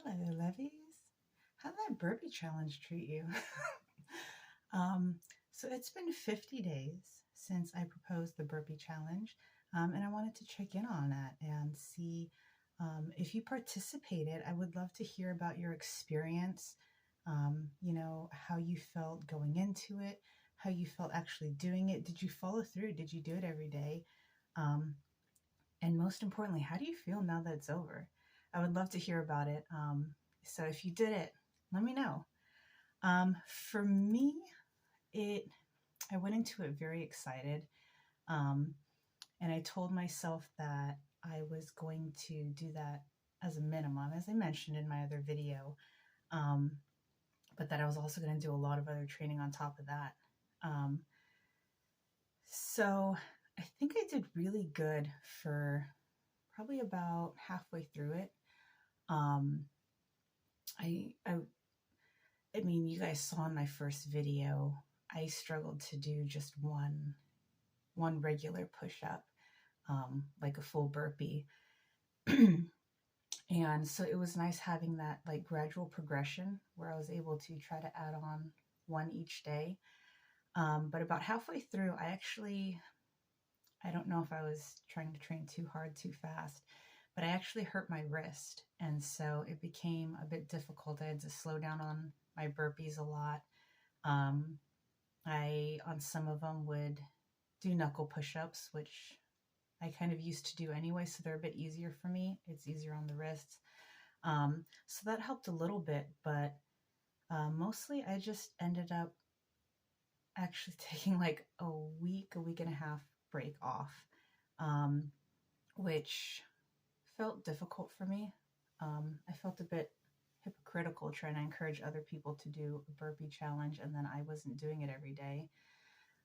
Hello, lovies. How did that burpee challenge treat you? So it's been 50 days since I proposed the burpee challenge, and I wanted to check in on that and see if you participated. I would love to hear about your experience, how you felt going into it, how you felt actually doing it. Did you follow through? Did you do it every day? Um, and most importantly, how do you feel now that it's over? I would love to hear about it. So if you did it, let me know. For me, it I went into it very excited, um, and I told myself that I was going to do that as a minimum, as I mentioned in my other video, um, but that I was also going to do a lot of other training on top of that. Um, so I think I did really good for probably about halfway through it. Um, I, I, I mean, you guys saw in my first video, I struggled to do just one regular push-up, like a full burpee. And so it was nice having that like gradual progression where I was able to try to add on one each day. But about halfway through, I don't know if I was trying to train too hard, too fast, but I actually hurt my wrist. And so it became a bit difficult. I had to slow down on my burpees a lot. Um, on some of them, would do knuckle push-ups, which I kind of used to do anyway, so they're a bit easier for me. It's easier on the wrists. So that helped a little bit, but mostly I just ended up actually taking like a week and a half break off, um, which felt difficult for me. I felt a bit hypocritical trying to encourage other people to do a burpee challenge, and then I wasn't doing it every day.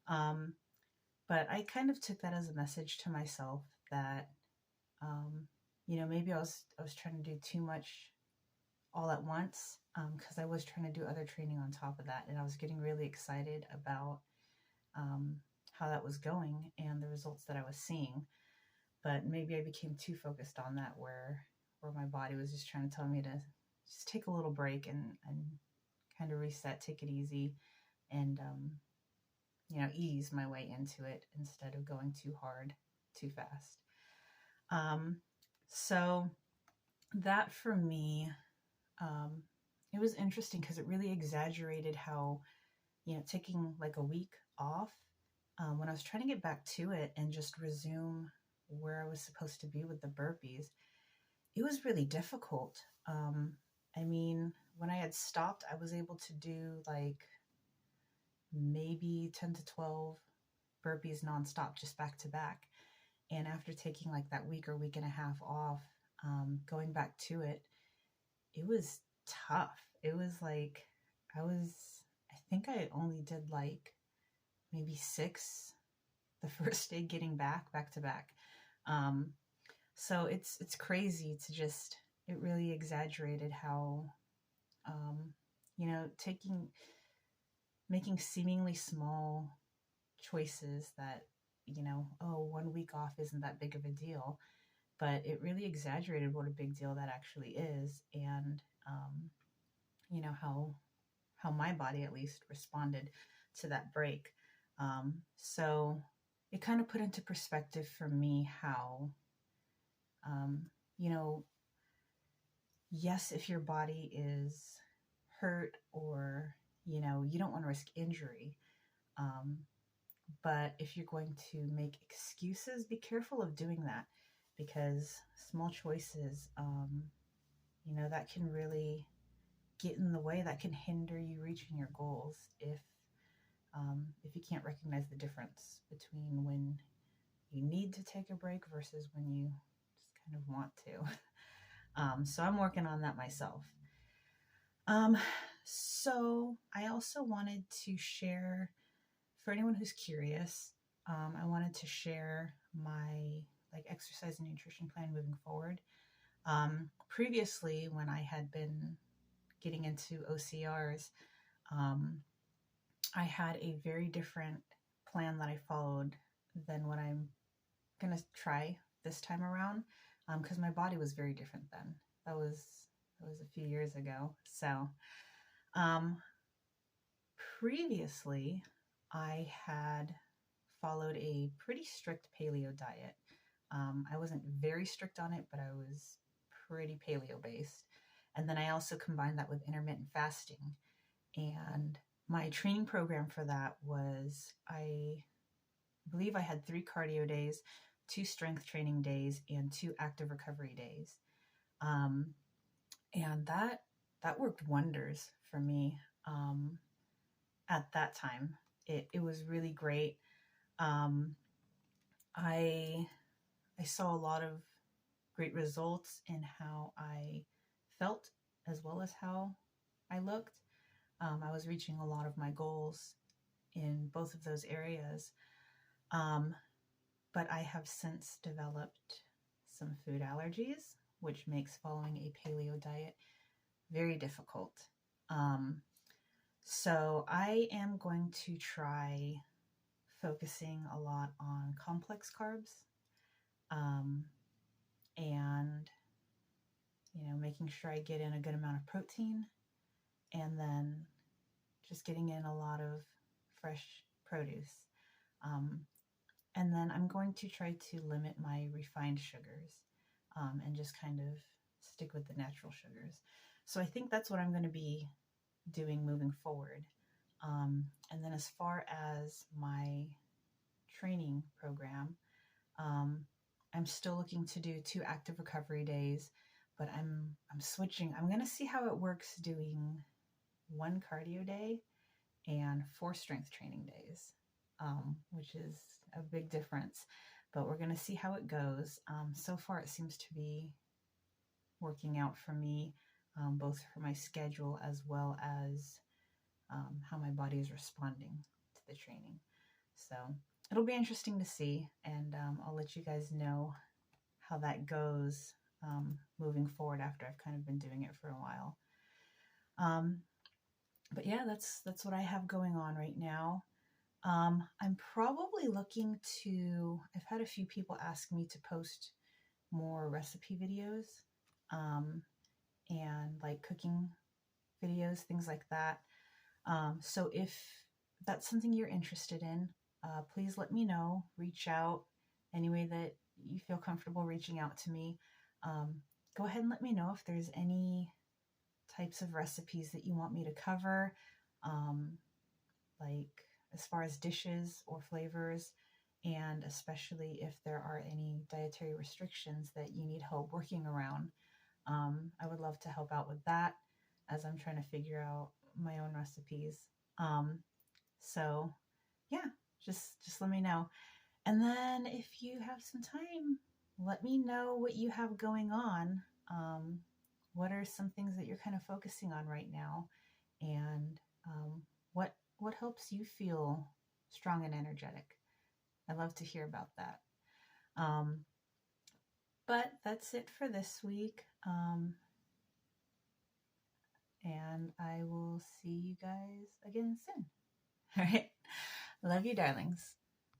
Um, but I kind of took that as a message to myself that, maybe I was trying to do too much all at once, because I was trying to do other training on top of that, and I was getting really excited about um, how that was going and the results that I was seeing. But maybe I became too focused on that, where my body was just trying to tell me to just take a little break and kind of reset, take it easy, and ease my way into it instead of going too hard, too fast. So that for me, it was interesting because it really exaggerated how, taking like a week off, when I was trying to get back to it and just resume where I was supposed to be with the burpees, it was really difficult. I mean, when I had stopped, I was able to do like maybe 10 to 12 burpees nonstop, just back to back. And after taking like that week or week and a half off, going back to it, it was tough. It was like, I think I only did like maybe 6 the first day getting back to back. So it's crazy to just, it really exaggerated how, making seemingly small choices that, oh, 1 week off isn't that big of a deal, but it really exaggerated what a big deal that actually is. And, how my body at least responded to that break. So it kind of put into perspective for me how, um, you know, yes, if your body is hurt or, you don't want to risk injury. But if you're going to make excuses, be careful of doing that, because small choices, that can really get in the way, that can hinder you reaching your goals if you can't recognize the difference between when you need to take a break versus when you just kind of want to. So I'm working on that myself. So I also wanted to share, for anyone who's curious, I wanted to share my like exercise and nutrition plan moving forward. Previously, when I had been getting into OCRs, I had a very different plan that I followed than what I'm gonna try this time around, because my body was very different then. That was That was a few years ago. So, um, previously, I had followed a pretty strict paleo diet. I wasn't very strict on it, but I was pretty paleo based. And then I also combined that with intermittent fasting. And my training program for that was, I believe I had 3 cardio days, 2 strength training days, and 2 active recovery days. And that worked wonders for me at that time. It was really great. I saw a lot of great results in how I felt as well as how I looked. I was reaching a lot of my goals in both of those areas. But I have since developed some food allergies, which makes following a paleo diet very difficult. So I am going to try focusing a lot on complex carbs, and making sure I get in a good amount of protein, and then just getting in a lot of fresh produce. And then I'm going to try to limit my refined sugars, and just kind of stick with the natural sugars. So I think that's what I'm going to be doing moving forward. And then as far as my training program, I'm still looking to do 2 active recovery days, but I'm switching. I'm going to see how it works doing 1 cardio day and 4 strength training days, which is a big difference. But we're going to see how it goes. So far, it seems to be working out for me, both for my schedule as well as how my body is responding to the training. So it'll be interesting to see, and I'll let you guys know how that goes moving forward after I've kind of been doing it for a while. But yeah, that's what I have going on right now. I'm probably looking to, I've had a few people ask me to post more recipe videos, and like cooking videos, things like that. So if that's something you're interested in, please let me know. Reach out any way that you feel comfortable reaching out to me. Go ahead and let me know if there's any types of recipes that you want me to cover, like as far as dishes or flavors, and especially if there are any dietary restrictions that you need help working around. I would love to help out with that as I'm trying to figure out my own recipes. So yeah, just let me know. And then if you have some time, let me know what you have going on. What are some things that you're kind of focusing on right now? And what helps you feel strong and energetic? I love to hear about that. But that's it for this week. And I will see you guys again soon. All right. Love you, darlings.